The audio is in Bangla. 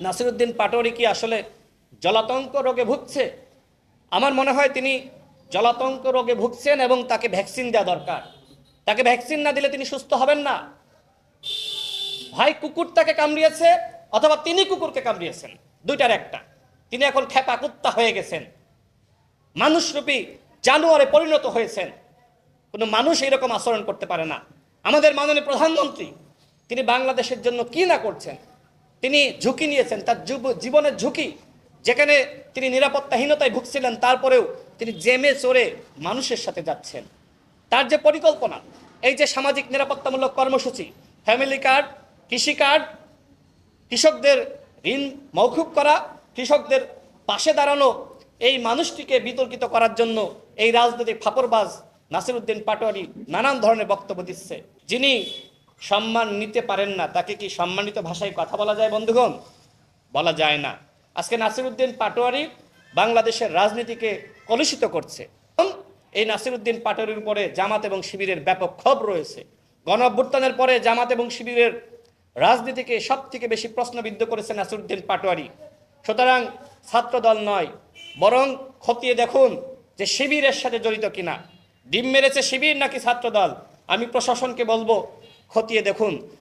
নাসিরউদ্দিন পাটোয়ারি কি আসলে জলাতঙ্ক রোগে ভুগছে? আমার মনে হয় তিনি জলাতঙ্ক রোগে ভুগছেন এবং তাকে ভ্যাকসিন দেওয়া দরকার। তাকে ভ্যাকসিন না দিলে তিনি সুস্থ হবেন না। হয় কুকুর তাকে কামড়িয়েছে অথবা তিনি কুকুরকে কামড়িয়েছেন, দুইটার একটা। তিনি এখন খেপা কুত্তা হয়ে গেছেন, মানুষরূপী জানোয়ারে পরিণত হয়েছেন। কোনো মানুষ এরকম আচরণ করতে পারে না। আমাদের মাননীয় প্রধানমন্ত্রী তিনি বাংলাদেশের জন্য কি না করছেন। তিনি ঝুঁকি নিয়েছেন, তার জীবনের ঝুঁকি, যেখানে তিনি নিরাপত্তাহীনতায় ভুগছিলেন তারপরেও তিনি জেমে চড়ে মানুষের সাথে যাচ্ছেন। তার যে পরিকল্পনা, এই যে সামাজিক নিরাপত্তামূলক কর্মসূচি, ফ্যামিলি কার্ড, কৃষি কার্ড, কৃষকদের ঋণ মওকুফ করা, কৃষকদের পাশে দাঁড়ানো, এই মানুষটিকে বিতর্কিত করার জন্য এই রাজনৈতিক ফাপড়বাজ নাসিরউদ্দিন পাটোয়ারি নানান ধরনের বক্তব্য দিচ্ছে। যিনি সম্মান নিতে পারেন না তাকে কি সম্মানিত ভাষায় কথা বলা যায় বন্ধুগণ? বলা যায় না। আজকে নাসিরউদ্দিন পাটোয়ারি বাংলাদেশের রাজনীতিকে কলুষিত করছে। এই নাসিরউদ্দিন পাটোয়ারির উপরে জামাত এবং শিবিরের ব্যাপক ক্ষোভ রয়েছে। গণ অভ্যুত্থানের পরে জামাত এবং শিবিরের রাজনীতিকে সব থেকে বেশি প্রশ্নবিদ্ধ করেছে নাসিরউদ্দিন পাটোয়ারি। সুতরাং ছাত্রদল নয়, বরং খতিয়ে দেখুন যে শিবিরের সাথে জড়িত কিনা। ডিম মেরেছে শিবির নাকি ছাত্রদল? আমি প্রশাসনকে বলবো খতিয়ে দেখুন।